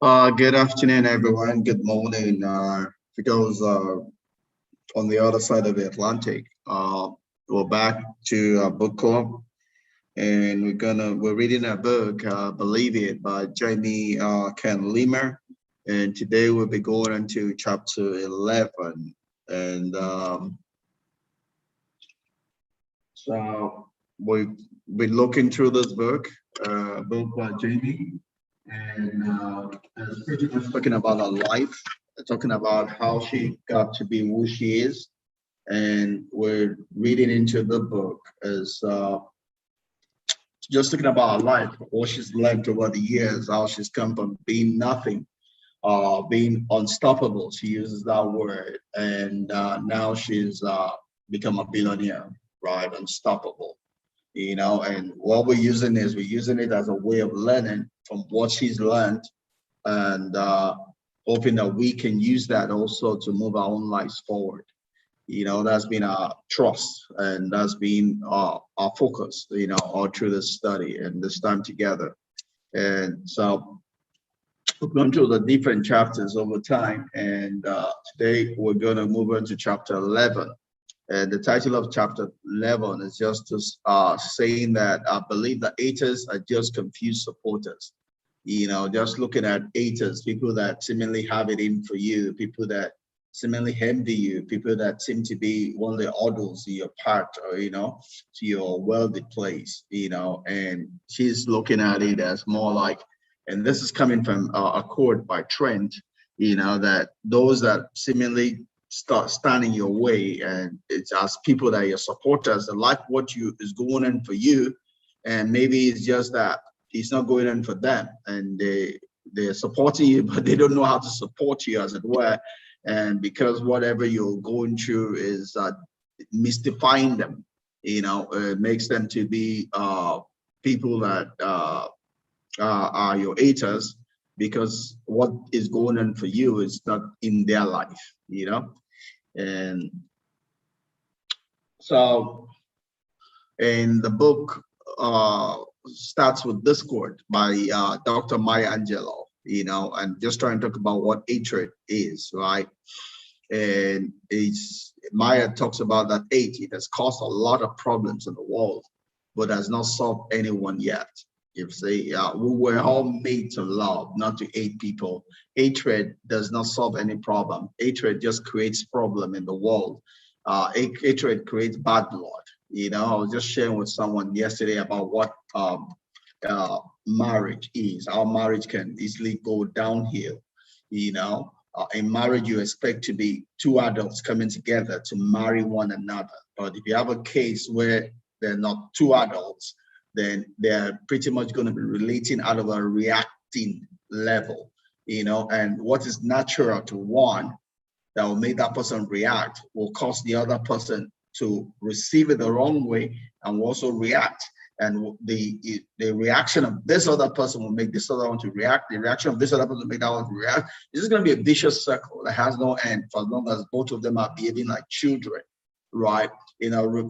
Good afternoon, everyone. Good morning. For those on the other side of the Atlantic, we're back to book club, and we're reading a book, "Believe It" by Jamie Ken Limer, and today we'll be going into chapter 11, and so we've been looking through this book by Jamie, and it's pretty much talking about her life, talking about how she got to be who she is, and we're reading into the book as just talking about her life, what she's learned over the years, how she's come from being nothing, being unstoppable. She uses that word, and now she's become a billionaire, right? Unstoppable, and what we're using it as a way of learning from what she's learned, and hoping that we can use that also to move our own lives forward. That's been our trust, and that's been our focus, all through this study and this time together. And so we've gone through the different chapters over time, and today we're going to move on to chapter 11. And the title of chapter 11 is just saying that I believe that haters are just confused supporters. Just looking at haters, people that seemingly have it in for you, people that seemingly envy you, people that seem to be one of the idols in your path, or, to your wealthy place, and she's looking at it as more like, and this is coming from a quote by Trent, that those that seemingly start standing your way, and it's as people that are your supporters that like what you is going on for you, and maybe it's just that it's not going on for them, and they're supporting you but they don't know how to support you, as it were, and because whatever you're going through is mystifying them, it makes them to be people that are your haters, because what is going on for you is not in their life, and so, and the book starts with this quote by Dr. Maya Angelou, and just trying to talk about what hatred is, right? And Maya talks about that hate, it has caused a lot of problems in the world, but has not solved anyone yet. If say we were all made to love, not to hate people. Hatred does not solve any problem. Hatred just creates problem in the world. Hatred creates bad blood. I was just sharing with someone yesterday about what marriage is. Our marriage can easily go downhill. In marriage, you expect to be two adults coming together to marry one another. But if you have a case where they're not two adults, then they're pretty much going to be relating out of a reacting level, and what is natural to one that will make that person react will cause the other person to receive it the wrong way and will also react. And the reaction of this other person will make this other one to react. The reaction of this other person will make that one to react. This is going to be a vicious circle that has no end for as long as both of them are behaving like children, right?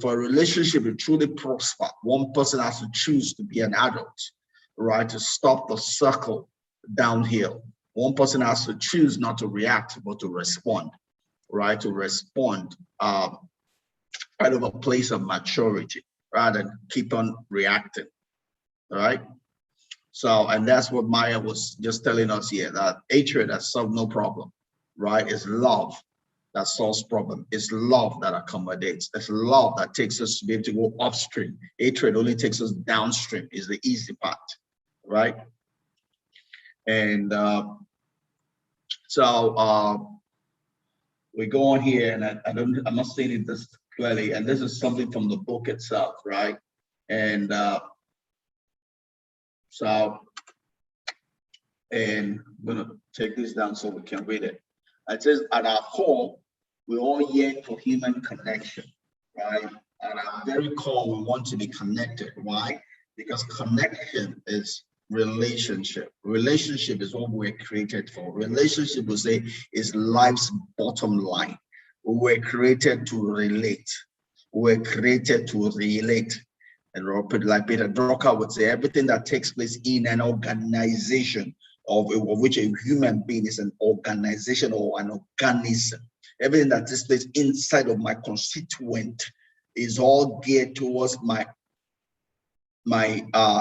For a relationship to truly prosper, one person has to choose to be an adult, right? To stop the circle downhill. One person has to choose not to react, but to respond, right? To respond out of a place of maturity rather than keep on reacting, all right? So, and that's what Maya was just telling us here, that hatred has solved no problem, right? It's love that solves problem. It's love that accommodates. It's love that takes us to be able to go upstream. Hatred only takes us downstream, is the easy part, right? And we go on here, and I'm not saying it this clearly, and this is something from the book itself, right? And and I'm gonna take this down so we can read it. It says, at our core, we all yearn for human connection, right? At our very core, we want to be connected. Why? Because connection is relationship. Relationship is what we're created for. Relationship, we say, is life's bottom line. We were created to relate. We're created to relate. And like Peter Drucker would say, everything that takes place in an organization of which a human being is an organization or an organism. Everything that takes place inside of my constituent is all geared towards my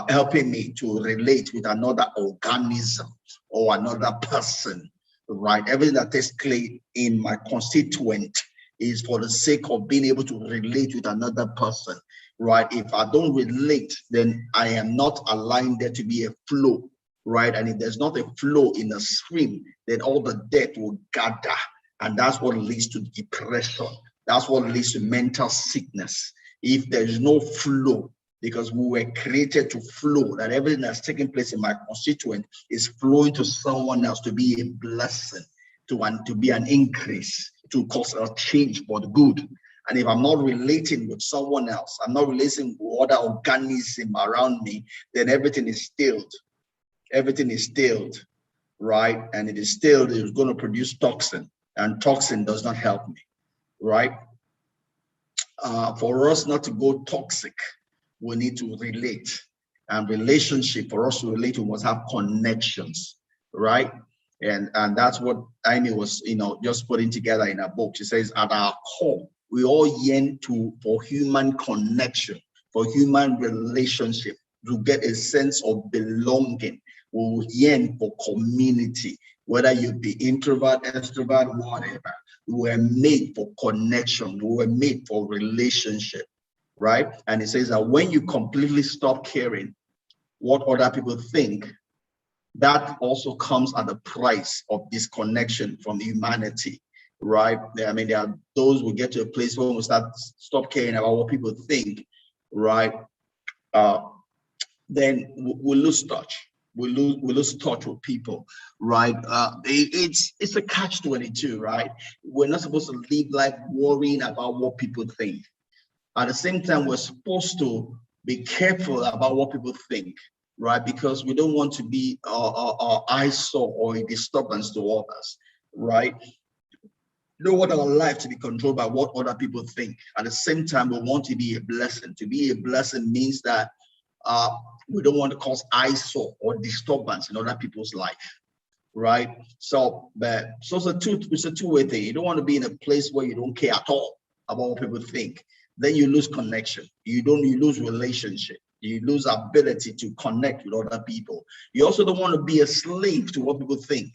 helping me to relate with another organism or another person, right? Everything that takes place in my constituent is for the sake of being able to relate with another person, right? If I don't relate, then I am not aligned there to be a flow, right? And if there's not a flow in the stream, then all the debt will gather. And that's what leads to depression. That's what leads to mental sickness. If there's no flow, because we were created to flow, that everything that's taking place in my constituent is flowing to someone else to be a blessing, to be an increase, to cause a change for the good. And if I'm not relating with someone else, I'm not relating with other organism around me, then everything is stilled. Everything is stilled, right? And it is stilled, it's going to produce toxin, and toxin does not help me, right? For us not to go toxic, we need to relate. And relationship, for us to relate, we must have connections, right? And that's what Amy was, just putting together in her book. She says, at our core, we all yearn for human connection, for human relationship, to get a sense of belonging. We yearn for community, whether you be introvert, extrovert, whatever. We were made for connection. We were made for relationship, right? And it says that when you completely stop caring what other people think, that also comes at the price of disconnection from humanity, right? I mean, there are those who get to a place where we stop caring about what people think, right? Then we lose touch. We lose touch with people, right? It's a catch-22, right? We're not supposed to live life worrying about what people think. At the same time, we're supposed to be careful about what people think, right? Because we don't want to be an eyesore or a disturbance to others, right? We don't want our life to be controlled by what other people think. At the same time, we want to be a blessing. To be a blessing means that we don't want to cause eyesore or disturbance in other people's life, right? So it's a two-way thing. You don't want to be in a place where you don't care at all about what people think. Then you lose connection. You lose relationship. You lose ability to connect with other people. You also don't want to be a slave to what people think,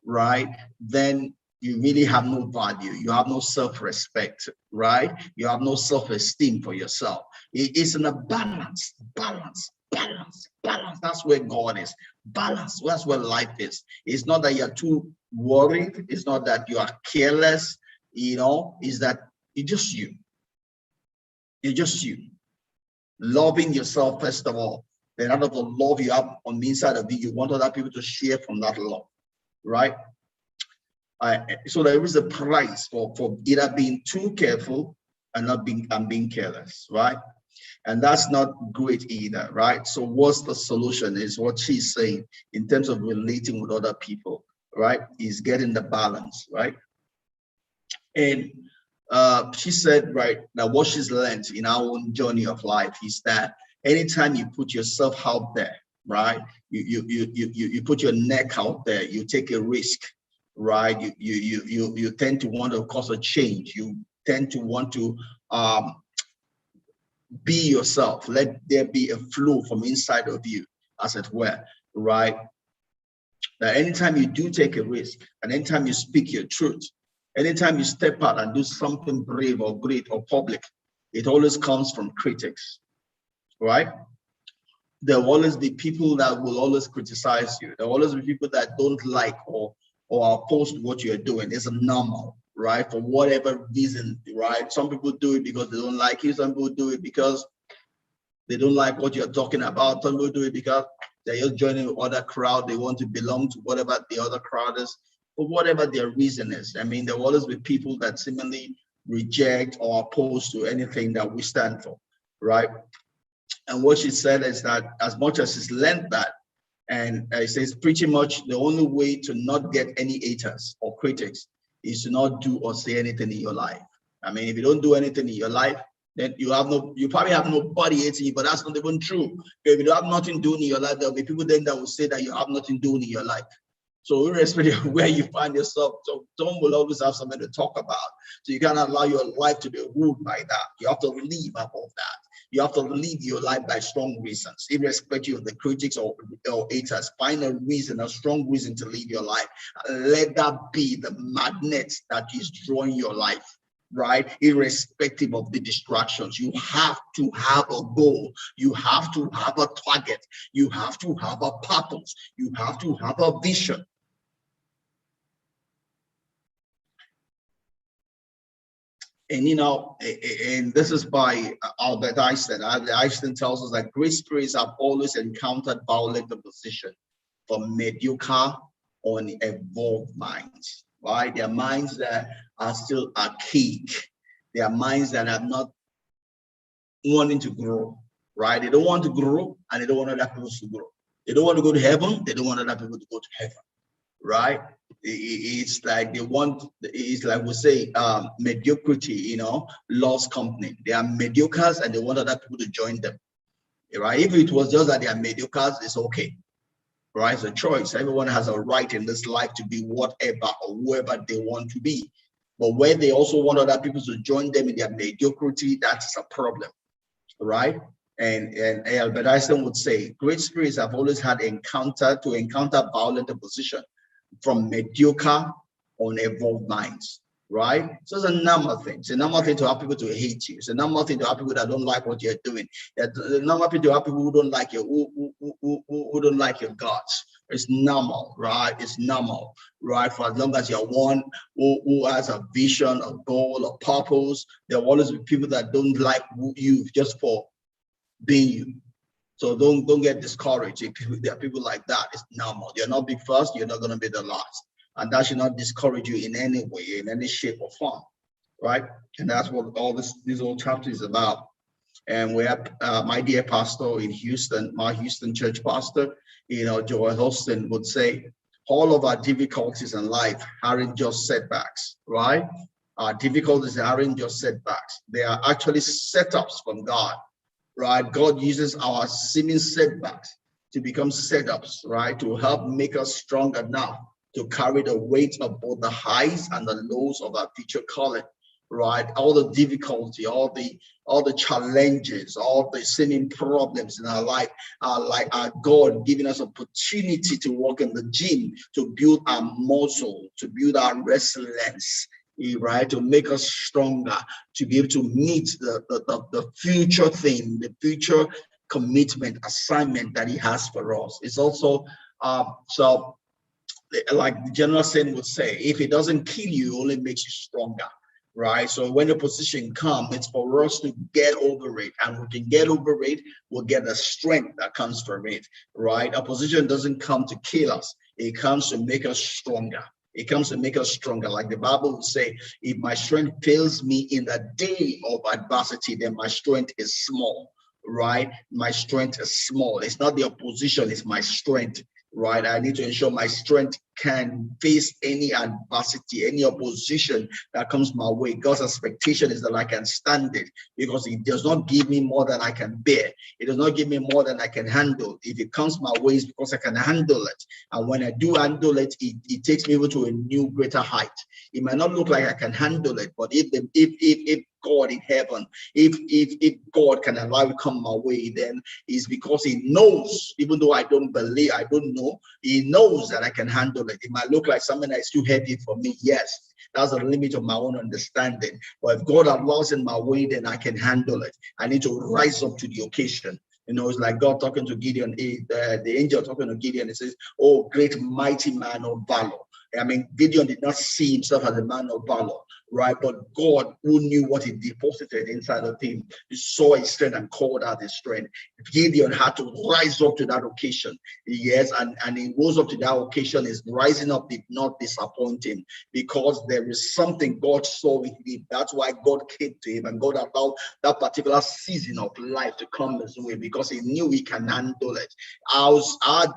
right? Then you really have no value. You have no self-respect, right? You have no self-esteem for yourself. It's in a balance. That's where God is. Balance. That's where life is. It's not that you're too worried. It's not that you are careless. It's that it's just you. You're just you. Loving yourself, first of all. Then out of the love you have on the inside of you, you want other people to share from that love, right? So there is a price for either being too careful and being careless, right? And that's not great either, right? So what's the solution is what she's saying in terms of relating with other people, right? Is getting the balance, right? And she said, right, that what she's learned in our own journey of life is that anytime you put yourself out there, right, you put your neck out there, you take a risk, right? You tend to want to cause a change. You tend to want to be yourself. Let there be a flow from inside of you, as it were, right? That anytime you do take a risk, and anytime you speak your truth, anytime you step out and do something brave or great or public, it always comes from critics, right? There will always be people that will always criticize you. There will always be people that don't like or are opposed to what you're doing. It's normal, right? For whatever reason, right? Some people do it because they don't like you. Some people do it because they don't like what you're talking about. Some people do it because they're just joining with other crowd. They want to belong to whatever the other crowd is. For whatever their reason is. I mean, there will always be people that seemingly reject or oppose to anything that we stand for, right? And what she said is that as much as she's learned that, and it says pretty much the only way to not get any haters or critics is to not do or say anything in your life. I mean, if you don't do anything in your life, then you probably have nobody hating you, but that's not even true. If you don't have nothing doing in your life, there'll be people then that will say that you have nothing doing in your life. So irrespective of where you find yourself, someone will always have something to talk about. So you can't allow your life to be ruled by that. You have to live above that. You have to live your life by strong reasons, irrespective of the critics or haters. Find a reason, a strong reason to live your life. Let that be the magnet that is drawing your life, right? Irrespective of the distractions. You have to have a goal. You have to have a target. You have to have a purpose. You have to have a vision. And and this is by Albert Einstein. Einstein tells us that great spirits have always encountered violent opposition from mediocre or evolved minds. Right? They are minds that are still archaic. They are minds that are not wanting to grow. Right? They don't want to grow, and they don't want other people to grow. They don't want to go to heaven. They don't want other people to go to heaven. Right? It's like they want, it's like we say, mediocrity, loves company. They are mediocres and they want other people to join them. Right? If it was just that they are mediocres, it's okay. Right? It's a choice. Everyone has a right in this life to be whatever or whoever they want to be. But where they also want other people to join them in their mediocrity, that's a problem. Right? And Albert Einstein would say, great spirits have always had encounter violent opposition from mediocre or unevolved minds, right? So it's a normal thing. It's a normal thing to have people to hate you. It's a normal thing to have people that don't like what you're doing. It's a normal thing to have people who don't like you, who don't like your guts. It's normal, right? It's normal, right? For as long as you're one who has a vision, a goal, a purpose, there will always be people that don't like you just for being you. So don't get discouraged. There are people like that. It's normal. You're not be first. You're not going to be the last, and that should not discourage you in any way, in any shape or form, right? And that's what all this whole chapter is about. And we have my dear pastor in Houston, my Houston church pastor, Joel Holston would say, all of our difficulties in life aren't just setbacks, right? Our difficulties aren't just setbacks. They are actually setups from God. Right? God uses our seeming setbacks to become setups, right? To help make us strong enough to carry the weight of both the highs and the lows of our future calling, right? All the difficulty, all the challenges, all the seeming problems in our life are like our God giving us opportunity to walk in the gym, to build our muscle, to build our resilience, right? To make us stronger, to be able to meet the future thing, the future commitment, assignment that he has for us. It's also, so like the general saying would say, if it doesn't kill you, it only makes you stronger, right? So when the position comes, it's for us to get over it, and we can get over it, we'll get the strength that comes from it, right? A position doesn't come to kill us. It comes to make us stronger. It comes to make us stronger. Like the Bible will say, if my strength fails me in the day of adversity, then my strength is small, right? My strength is small. It's not the opposition, it's my strength, right? I need to ensure my strength can face any adversity, any opposition that comes my way. God's expectation is that I can stand it, because He does not give me more than I can bear. It does not give me more than I can handle. If it comes my way, it's because I can handle it. And when I do handle it, it takes me over to a new, greater height. It might not look like I can handle it, but if God in heaven, if God can allow it come my way, then it's because He knows, even though I don't believe, I don't know, He knows that I can handle it. It might look like something that's too heavy for me. Yes, that's the limit of my own understanding. But if God allows it my way, then I can handle it. I need to rise up to the occasion. It's like God talking to Gideon, the angel talking to Gideon. It says, "Oh, great mighty man of valor." I mean, Gideon did not see himself as a man of valor, right? But God, who knew what He deposited inside of him, saw his strength and called out his strength. Gideon had to rise up to that occasion. Yes, and he rose up to that occasion. His rising up did not disappoint him, because there is something God saw in him. That's why God came to him, and God allowed that particular season of life to come his way, because He knew he can handle it. Our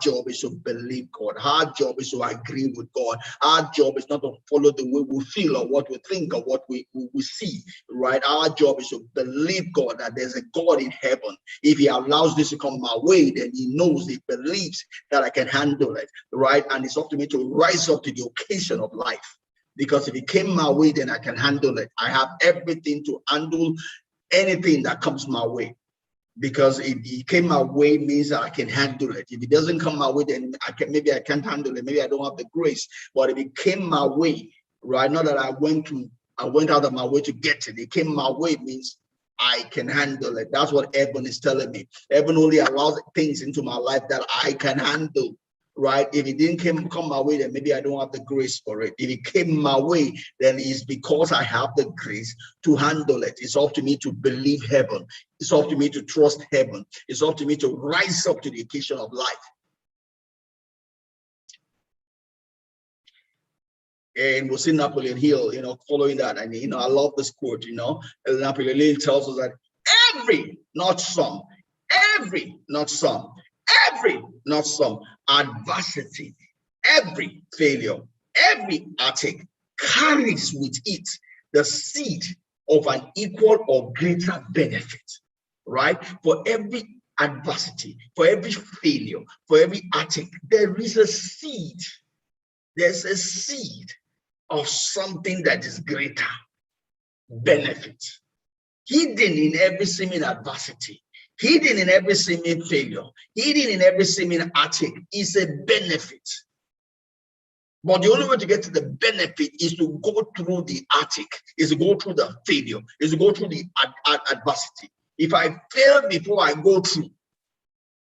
job is to believe God. Our job is to agree with God. Our job is not to follow the way we feel or what we think think or what we see, right? Our job is to believe God that there's a God in heaven. If he allows this to come my way, then he knows, he believes that I can handle it, right? And it's up to me to rise up to the occasion of life. Because if it came my way, then I can handle it. I have everything to handle anything that comes my way. Because if it came my way means that I can handle it. If it doesn't come my way, then maybe I can't handle it. Maybe I don't have the grace. But if it came my way, right? Not that I went out of my way to get it. It came my way means I can handle it. That's what heaven is telling me. Heaven only allows things into my life that I can handle. Right? If it didn't come my way, then maybe I don't have the grace for it. If it came my way, then it's because I have the grace to handle it. It's up to me to believe heaven. It's up to me to trust heaven. It's up to me to rise up to the occasion of life. And we'll see Napoleon Hill, following that. And, I love this quote, Napoleon Hill tells us that every, not some, adversity, every failure, every attack carries with it the seed of an equal or greater benefit, right? For every adversity, for every failure, for every attack, there is a seed. There's a seed of something that is greater benefit. Hidden in every seeming adversity, hidden in every seeming failure, hidden in every seeming attack is a benefit. But the only way to get to the benefit is to go through the attack, is to go through the failure, is to go through the adversity. If I fail before I go through,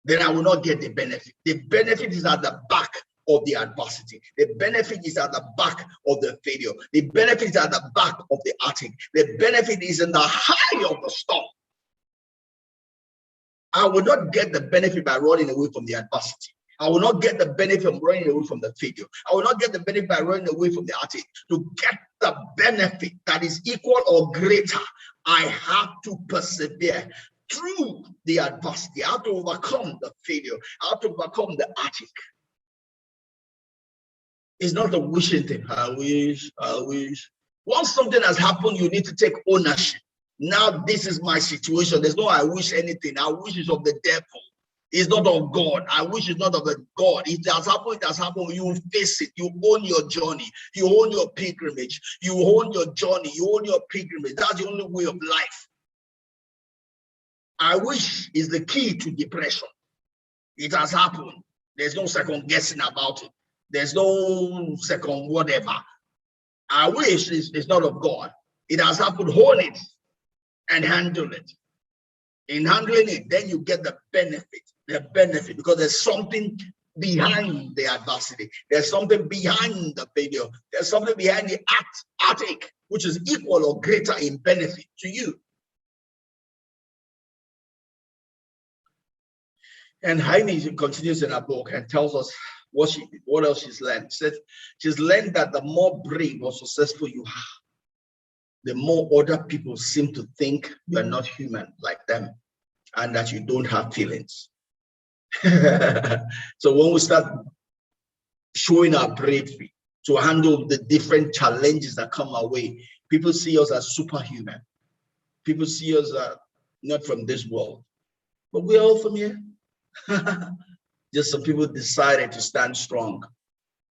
then I will not get the benefit. The benefit is at the back of the adversity. The benefit is at the back of the failure. The benefit is at the back of the attack. The benefit is in the high of the storm. I will not get the benefit by running away from the adversity. I will not get the benefit from running away from the failure. I will not get the benefit by running away from the attack. To get the benefit that is equal or greater, I have to persevere through the adversity. I have to overcome the failure. I have to overcome the attack. It's not a wishing thing. I wish. Once something has happened, you need to take ownership. Now this is my situation. There's no I wish anything. I wish is of the devil. It's not of God. I wish it's not of the God. If it has happened, it has happened. You face it. You own your journey. You own your pilgrimage. You own your journey. You own your pilgrimage. That's the only way of life. I wish is the key to depression. It has happened. There's no second guessing about it. There's no second whatever. I wish is not of God. It has happened. Hold it and handle it. In handling it, then you get the benefit, because there's something behind the adversity. There's something behind the failure. There's something behind the attack, which is equal or greater in benefit to you. And Heine continues in her book and tells us what else she's learned. She said she's learned that the more brave or successful you are, the more other people seem to think you are not human like them and that you don't have feelings. So when we start showing our bravery to handle the different challenges that come our way, people see us as superhuman. People see us not from this world, but we're all from here. Just some people decided to stand strong.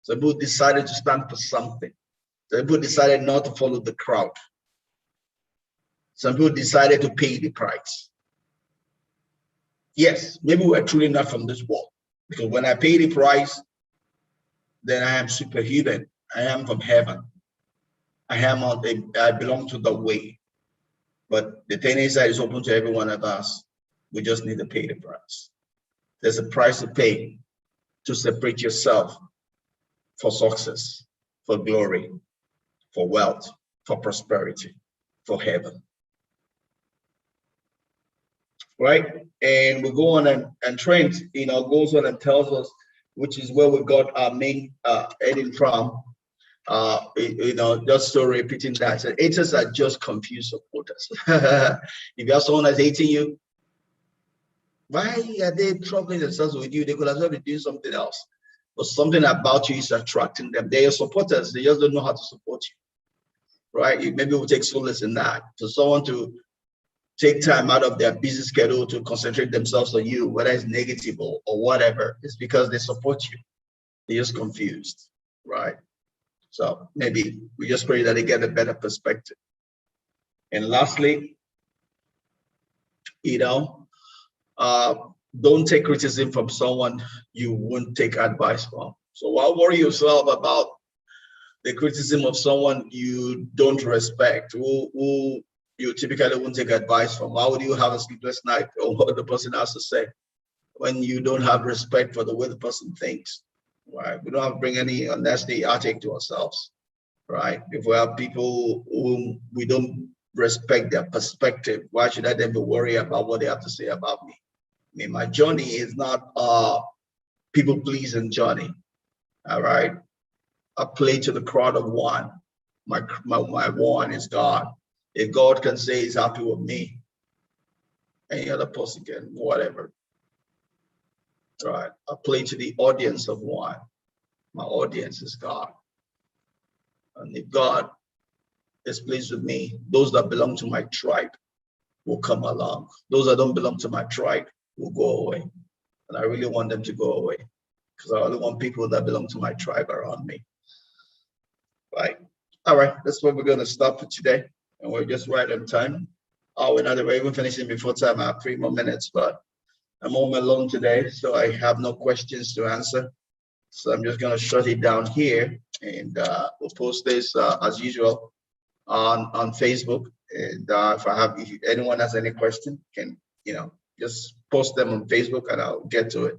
Some people decided to stand for something. Some people decided not to follow the crowd. Some people decided to pay the price. Yes, maybe we're truly not from this world, because when I pay the price, then I am superhuman. I am from heaven. I belong to the way. But the thing is that it's open to every one of us. We just need to pay the price. There's a price to pay to separate yourself for success, for glory, for wealth, for prosperity, for heaven. Right? And we go on and Trent, goes on and tells us, which is where we got our main heading from. Just so repeating that. So haters are just confused supporters. If you have someone that's hating you, why are they troubling themselves with you? They could as well be doing something else. But something about you is attracting them. They're your supporters. They just don't know how to support you. right? Maybe we'll take solace in that. For someone to take time out of their busy schedule to concentrate themselves on you, whether it's negative or whatever, it's because they support you. They're just confused, right? So maybe we just pray that they get a better perspective. And lastly, you know, uh, don't take criticism from someone you won't take advice from. So why worry yourself about the criticism of someone you don't respect, who you typically won't take advice from? Why would you have a sleepless night or what the person has to say when you don't have respect for the way the person thinks, right? We don't have to bring any unnecessary heartache to ourselves, right? If we have people whom we don't respect their perspective, why should I then be worried about what they have to say about me? I mean, my journey is not people pleasing journey, all right? I play to the crowd of one. My one is God. If God can say he's happy with me, any other person can, whatever. Right. I play to the audience of one. My audience is God. And if God is pleased with me, those that belong to my tribe will come along. Those that don't belong to my tribe will go away. And I really want them to go away because I only want people that belong to my tribe around me. Right. All right. That's where we're going to stop for today. And we're just right on time. Oh, we're not even finishing before time. I have 3 more minutes, but I'm home alone today, so I have no questions to answer. So I'm just going to shut it down here, and we'll post this as usual on Facebook. And if anyone has any question, can just post them on Facebook, and I'll get to it.